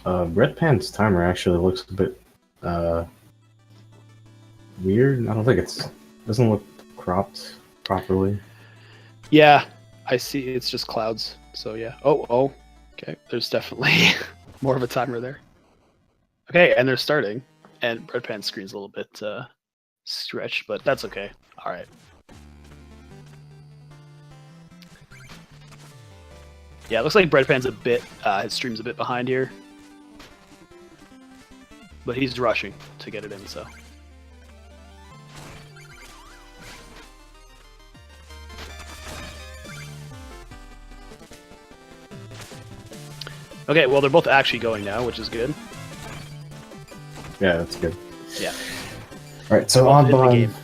BreadPan's timer actually looks a bit weird. I don't think doesn't look cropped properly. Yeah, I see. It's just clouds. So yeah. Oh. Okay. There's definitely more of a timer there. Okay, and they're starting, and BreadPan's screen's a little bit stretched, but that's okay. All right. Yeah, it looks like BreadPan's a bit. His stream's a bit behind here, but he's rushing to get it in. So. Okay, well, they're both actually going now, which is good. Yeah, that's good. Yeah. All right, so OddBod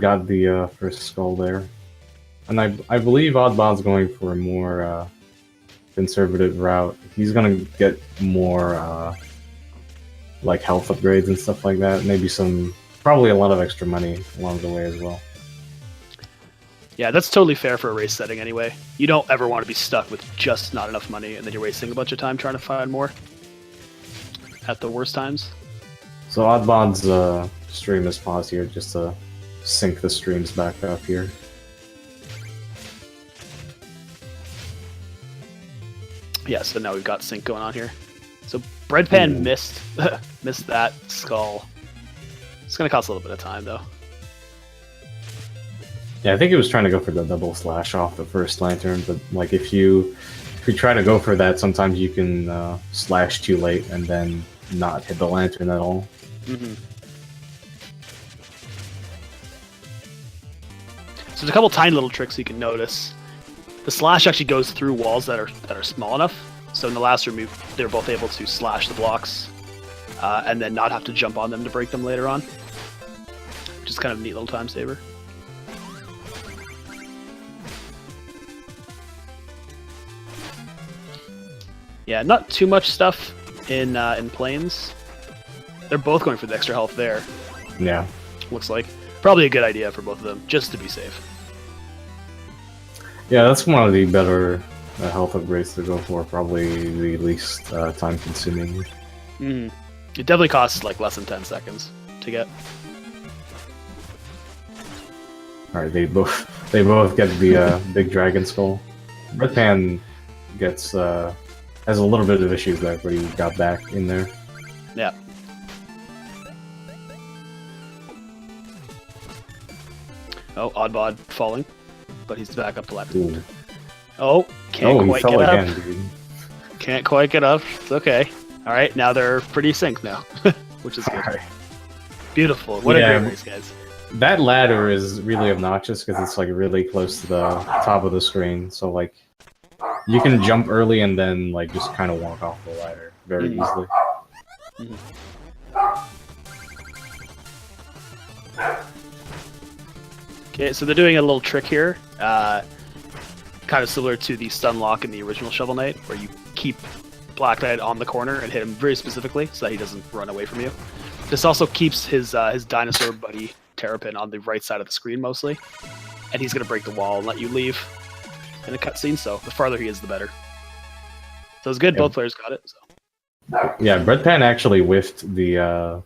got the first skull there, and I believe OddBod's going for a more conservative route. He's gonna get more like health upgrades and stuff like that. Maybe probably a lot of extra money along the way as well. Yeah, that's totally fair for a race setting anyway. You don't ever want to be stuck with just not enough money and then you're wasting a bunch of time trying to find more at the worst times. So OddBod's stream is paused here just to sync the streams back up here. Yeah, so now we've got sync going on here. So BreadPan missed that skull. It's going to cost a little bit of time though. Yeah, I think he was trying to go for the double slash off the first lantern, but like if you try to go for that, sometimes you can slash too late and then not hit the lantern at all. Mm-hmm. So there's a couple tiny little tricks you can notice. The slash actually goes through walls that are small enough. So in the last remove, they're both able to slash the blocks and then not have to jump on them to break them later on. Which is kind of a neat little time saver. Yeah, not too much stuff in planes. They're both going for the extra health there. Yeah. Looks like. Probably a good idea for both of them, just to be safe. Yeah, that's one of the better health upgrades to go for. Probably the least time consuming. Mm. It definitely costs like less than 10 seconds to get. Alright, they both get the big dragon skull. BreadPan gets has a little bit of issues there, but he got back in there. Yeah. Oh, OddBod falling, but he's back up to left. Ooh. Oh, can't quite get again, up. Dude. Can't quite get up. It's okay. All right, now they're pretty synced now, which is good. Right. Beautiful. What a great race, guys. That ladder is really obnoxious because it's like really close to the top of the screen. So like, you can jump early and then like just kind of walk off the ladder very easily. Okay, so they're doing a little trick here, kind of similar to the stun lock in the original Shovel Knight, where you keep Black Knight on the corner and hit him very specifically so that he doesn't run away from you. This also keeps his dinosaur buddy Terrapin on the right side of the screen mostly, and he's going to break the wall and let you leave in a cutscene, so the farther he is, the better. So it's good, both players got it. So. Yeah, BreadPan actually whiffed the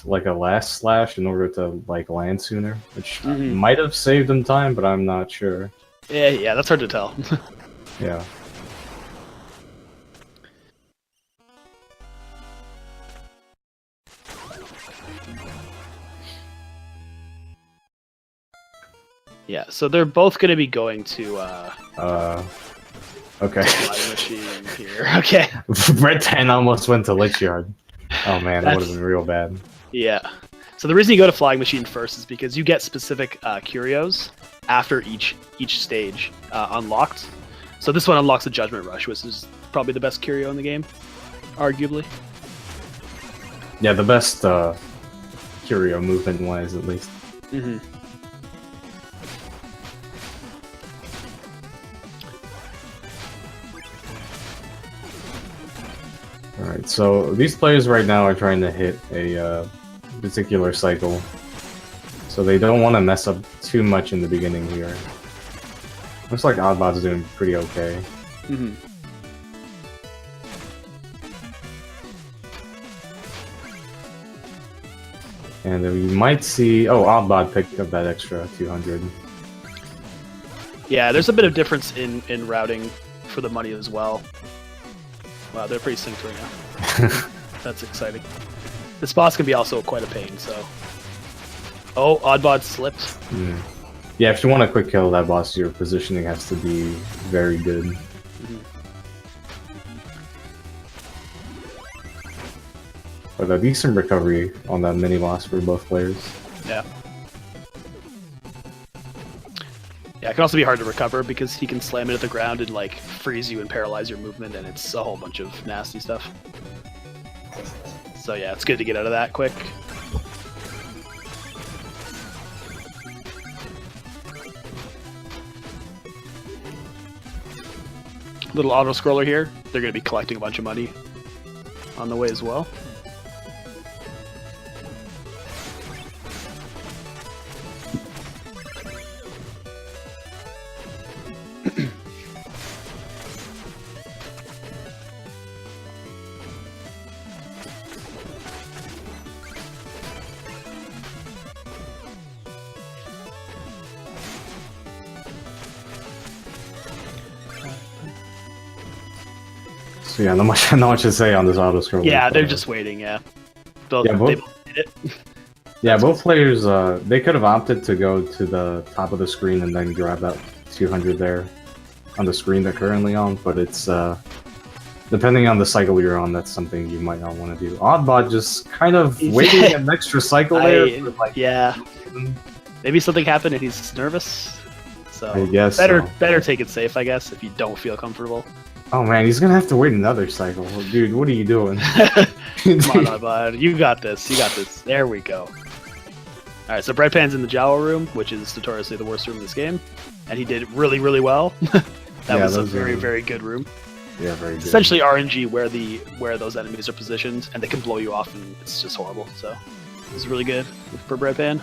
like a last slash in order to like land sooner, which might have saved him time, but I'm not sure. Yeah, that's hard to tell. Yeah. Yeah, so they're both going to be going to okay. flying machine here. Okay. BreadPan almost went to Lich Yard. Oh man, that would have been real bad. Yeah. So the reason you go to Flying Machine first is because you get specific curios after each stage unlocked. So this one unlocks the Judgment Rush, which is probably the best curio in the game, arguably. Yeah, the best curio movement-wise, at least. Mm-hmm. Alright, so these players right now are trying to hit a particular cycle. So they don't want to mess up too much in the beginning here. Looks like OddBod's doing pretty okay. Mm-hmm. And then we might see... Oh, OddBod picked up that extra 200. Yeah, there's a bit of difference in routing for the money as well. Wow, they're pretty synced right now. That's exciting. This boss can be also quite a pain, so... Oh, OddBod slipped. Mm. Yeah, if you want a quick kill that boss, your positioning has to be very good. Mm-hmm. But a decent recovery on that mini-boss for both players. Yeah. Yeah, it can also be hard to recover because he can slam it at the ground and like freeze you and paralyze your movement, and it's a whole bunch of nasty stuff. So yeah, it's good to get out of that quick. Little auto-scroller here. They're going to be collecting a bunch of money on the way as well. So yeah, not much to say on this auto scroll. Yeah, they're just waiting. Yeah, yeah, they did it. Yeah, both players. They could have opted to go to the top of the screen and then grab that 200 there on the screen they're currently on. But it's depending on the cycle you're on, that's something you might not want to do. OddBod just kind of waiting an extra cycle there. For, like, yeah, maybe something happened and he's nervous. So I guess better take it safe, I guess, if you don't feel comfortable. Oh man, he's gonna have to wait another cycle. Dude, what are you doing? Come on, OddBod. You got this. You got this. There we go. Alright, so BreadPan's in the Jawa room, which is notoriously the worst room in this game. And he did really, really well. That was a very, very good room. Yeah, very good. Essentially RNG where those enemies are positioned, and they can blow you off, and it's just horrible. So it's really good for BreadPan.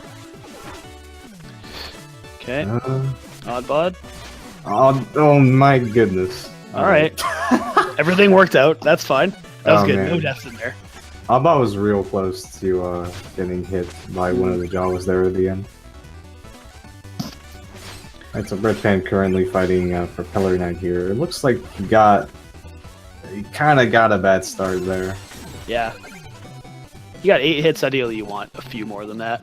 Okay. OddBod. Oh my goodness. Alright. Everything worked out. That's fine. That was good. Man. No deaths in there. OddBod was real close to getting hit by one of the Jawas there at the end. Alright, so BreadPan currently fighting Propeller Knight here. It looks like he kind of got a bad start there. Yeah. You got 8 hits. Ideally, you want a few more than that.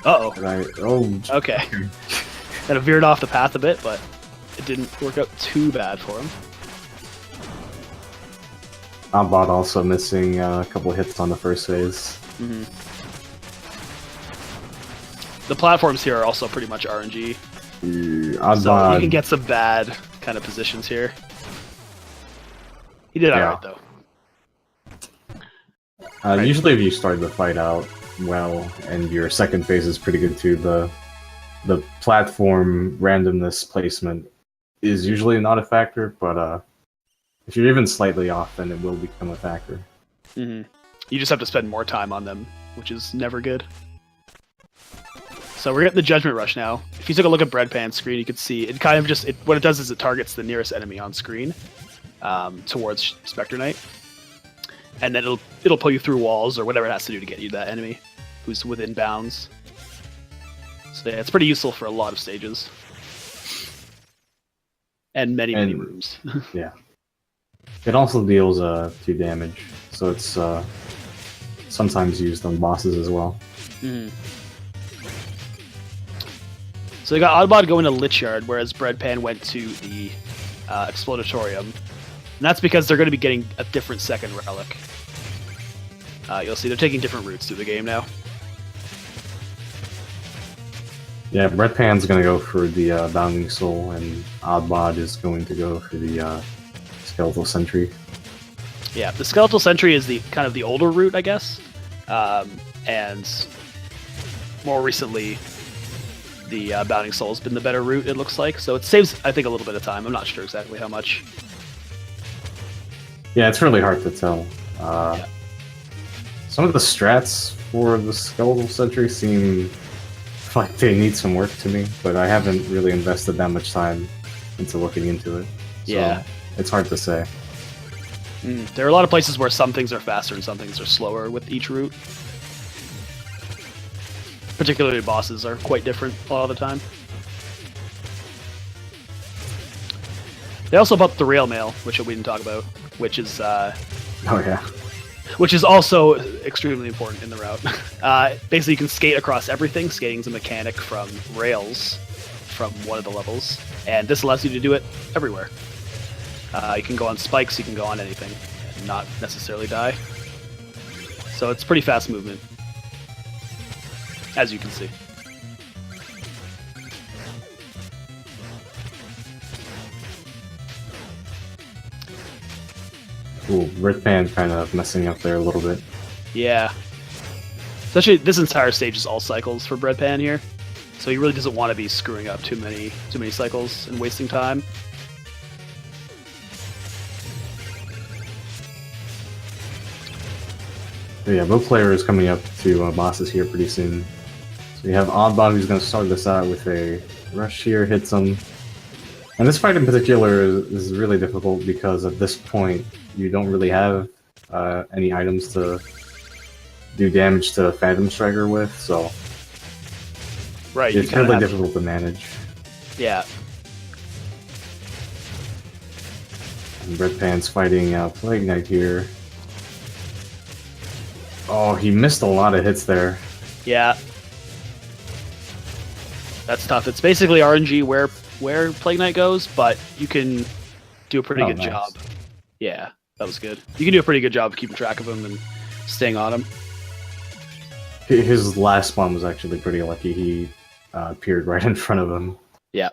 Uh-oh. Okay. Kind of veered off the path a bit, but it didn't work out too bad for him. OddBod also missing a couple hits on the first phase. Mm-hmm. The platforms here are also pretty much RNG. OddBod. So you can get some bad kind of positions here. He did alright though. Usually if you start the fight out well, and your second phase is pretty good too, the platform randomness placement is usually not a factor, but if you're even slightly off, then it will become a factor. Mm-hmm. You just have to spend more time on them, which is never good. So we're getting the Judgment Rush now. If you took a look at BreadPan's screen, you could see it kind of just... what it does is it targets the nearest enemy on screen towards Specter Knight. And then it'll pull you through walls or whatever it has to do to get you that enemy who's within bounds. So yeah, it's pretty useful for a lot of stages. And many rooms. Yeah. It also deals 2 damage, so it's sometimes used on bosses as well. Mm-hmm. So you got OddBod going to Lich Yard, whereas BreadPan went to the Explodatorium. And that's because they're going to be getting a different second relic. You'll see they're taking different routes through the game now. Yeah, BreadPan's going to go for the Bounding Soul, and OddBod is going to go for the Skeletal Sentry. Yeah, the Skeletal Sentry is the kind of the older route, I guess. And more recently, the Bounding Soul has been the better route, it looks like. So it saves, I think, a little bit of time. I'm not sure exactly how much. Yeah, it's really hard to tell. Some of the strats for the Skeletal Sentry seem like they need some work to me, but I haven't really invested that much time into looking into it. So yeah. It's hard to say. There are a lot of places where some things are faster and some things are slower with each route. Particularly bosses are quite different a lot of the time. They also bumped the rail mail, which we didn't talk about, which is Oh yeah. which is also extremely important in the route. Basically, you can skate across everything. Skating is a mechanic from rails from one of the levels, and this allows you to do it everywhere. You can go on spikes, you can go on anything, and not necessarily die. So it's pretty fast movement, as you can see. Ooh, BreadPan kind of messing up there a little bit. Yeah. Especially this entire stage is all cycles for BreadPan here, so he really doesn't want to be screwing up too many cycles and wasting time. But yeah, both players coming up to bosses here pretty soon. So we have OddBod who's going to start this out with a rush here, hits him. And this fight in particular is really difficult because at this point you don't really have any items to do damage to Phantom Striker with, so right, it's really difficult to manage. Yeah. And BreadPan's fighting Plague Knight here. Oh, he missed a lot of hits there. Yeah. That's tough. It's basically RNG where Plague Knight goes, but you can do a pretty good job. Yeah, that was good. You can do a pretty good job of keeping track of him and staying on him. His last spawn was actually pretty lucky. He appeared right in front of him. Yeah.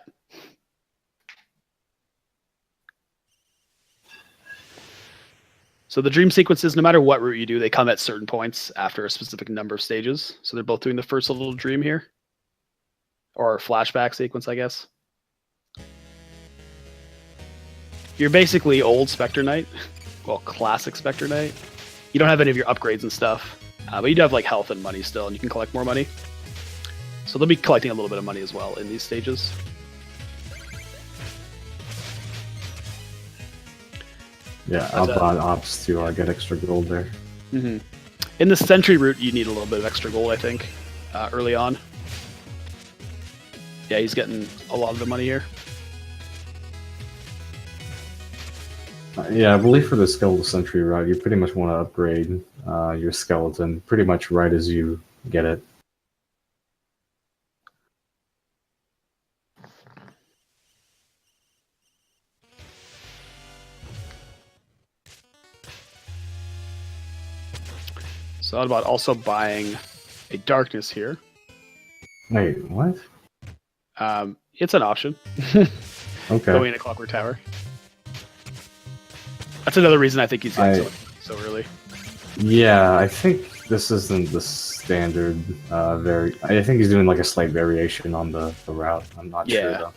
So the dream sequences, no matter what route you do, they come at certain points after a specific number of stages. So they're both doing the first little dream here. Or flashback sequence, I guess. You're basically old Specter Knight. Well, classic Specter Knight. You don't have any of your upgrades and stuff. But you do have like health and money still, and you can collect more money. So they'll be collecting a little bit of money as well in these stages. Yeah, OddBod opts to get extra gold there. Mm-hmm. In the Sentry route, you need a little bit of extra gold, I think, early on. Yeah, he's getting a lot of the money here. Yeah, I believe for the Skeletal Sentry route, you pretty much want to upgrade your skeleton pretty much right as you get it. So OddBod also buying a darkness here. Wait, what? It's an option. Okay. Going in a Clockwork Tower. That's another reason I think he's getting so early. Yeah, I think this isn't the standard I think he's doing like a slight variation on the route. I'm not sure though.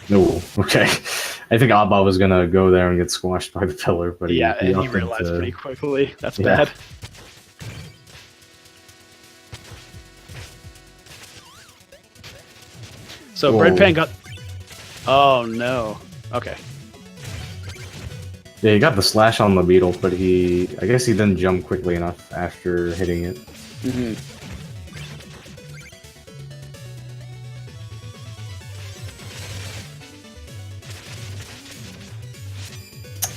No, okay. I think OddBod was gonna go there and get squashed by the pillar, but he realized pretty quickly. That's bad. So BreadPan got... Oh no. Okay. Yeah, he got the slash on the beetle, but I guess he didn't jump quickly enough after hitting it. Mm-hmm.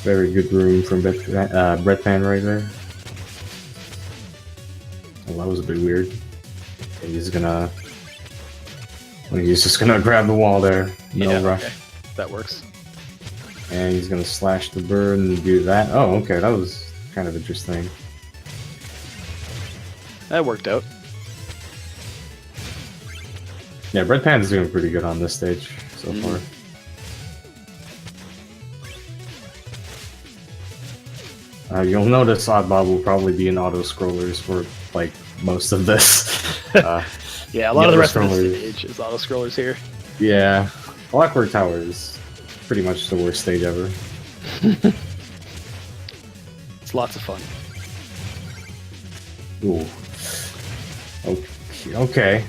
Very good room from BreadPan right there. Well, that was a bit weird. Okay, he's just gonna grab the wall there. No rush. Okay. That works. And he's gonna slash the bird and do that. Oh, okay, that was kind of interesting. That worked out. Yeah, BreadPan's doing pretty good on this stage so far. You'll notice OddBod will probably be in auto-scrollers for, like, most of this. Yeah, a lot of the rest of the stage is auto-scrollers here. Yeah. Clockwork Tower is pretty much the worst stage ever. It's lots of fun. Ooh. Okay.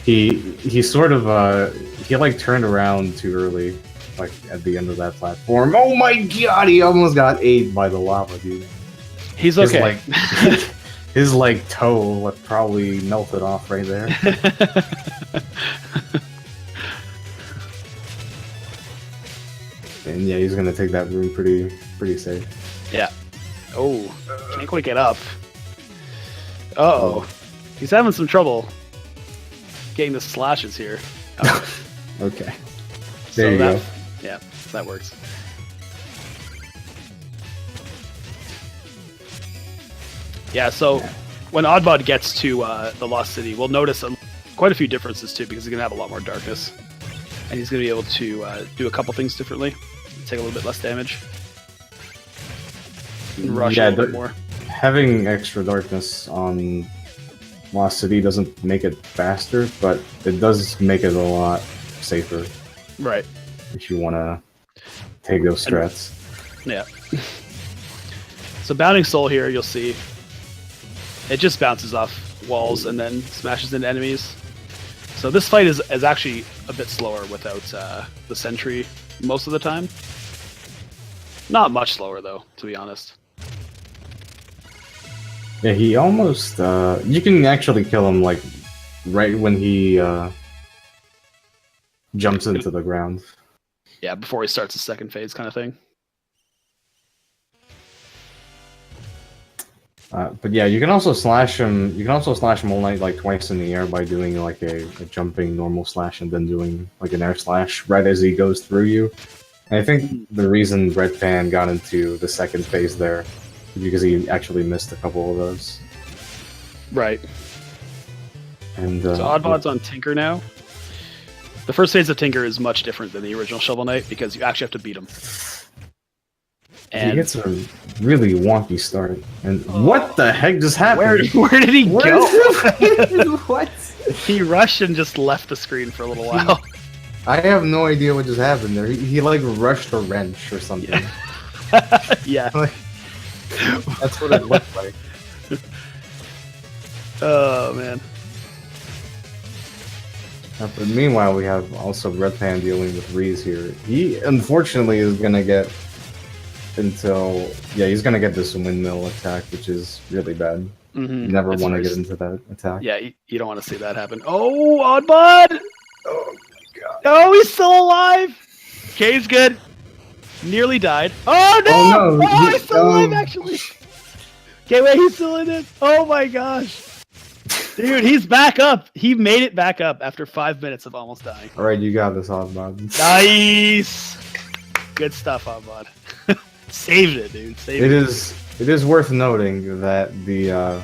he sort of he like turned around too early, like at the end of that platform. Oh my god, he almost got ate by the lava, dude. He's okay. His like toe like probably melted off right there. And yeah, he's gonna take that room pretty safe. Yeah. Oh, can't quite get up. Uh-oh. He's having some trouble getting the slashes here. Oh. Okay. There you go. Yeah, that works. Yeah, so when OddBod gets to the Lost City, we'll notice quite a few differences too, because he's going to have a lot more darkness. And he's going to be able to do a couple things differently, take a little bit less damage, and rush a little bit more. Having extra darkness on Lost City doesn't make it faster, but it does make it a lot safer. Right. If you want to take those strats. Yeah. So Bounding Soul here, you'll see, it just bounces off walls and then smashes into enemies. So this fight is actually a bit slower without the sentry most of the time. Not much slower though, to be honest. Yeah, he almost you can actually kill him like right when he jumps into the ground. Yeah, before he starts the second phase kind of thing. But yeah, you can also slash him. You can also slash him all night, like twice in the air, by doing like a jumping normal slash and then doing like an air slash right as he goes through you. And I think the reason BreadPan got into the second phase there is because he actually missed a couple of those. Right. And so OddBod's on Tinker now. The first phase of Tinker is much different than the original Shovel Knight because you actually have to beat him. And he gets a really wonky start. And what the heck just happened? Where did he go? What? He rushed and just left the screen for a little while. I have no idea what just happened there. He like rushed a wrench or something. Yeah. Yeah. Like, that's what it looked like. Oh man. But meanwhile, we have also BreadPan dealing with Reese here. He unfortunately is gonna get he's gonna get this windmill attack, which is really bad. Mm-hmm. You never want to get into that attack. Yeah, you don't want to see that happen. Oh, OddBod! Oh my god. Oh, he's still alive! Okay, he's good. Nearly died. Oh no! Oh, no. Oh, he's still alive actually! Okay, wait, he's still in it. Oh my gosh. Dude, he's back up. He made it back up after 5 minutes of almost dying. Alright, you got this, OddBod. Nice! Good stuff, OddBod. Saved it, dude. Saved it. It is worth noting that the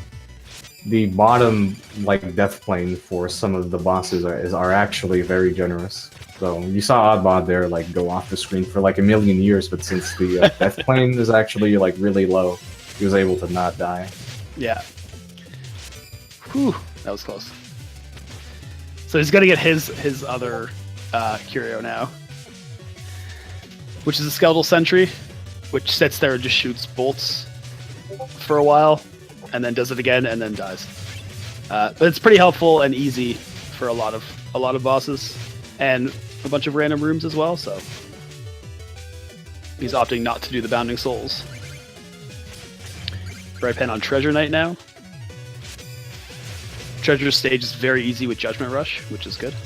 bottom like death plane for some of the bosses are actually very generous. So you saw OddBod there like go off the screen for like a million years, but since the death plane is actually like really low, he was able to not die. Yeah. Whew, that was close. So he's gonna get his other curio now, which is a skeletal sentry, which sits there and just shoots bolts for a while, and then does it again, and then dies. But it's pretty helpful and easy for a lot of bosses, and a bunch of random rooms as well. So he's opting not to do the Bounding Souls. BreadPan on Treasure Knight now. Treasure stage is very easy with Judgment Rush, which is good.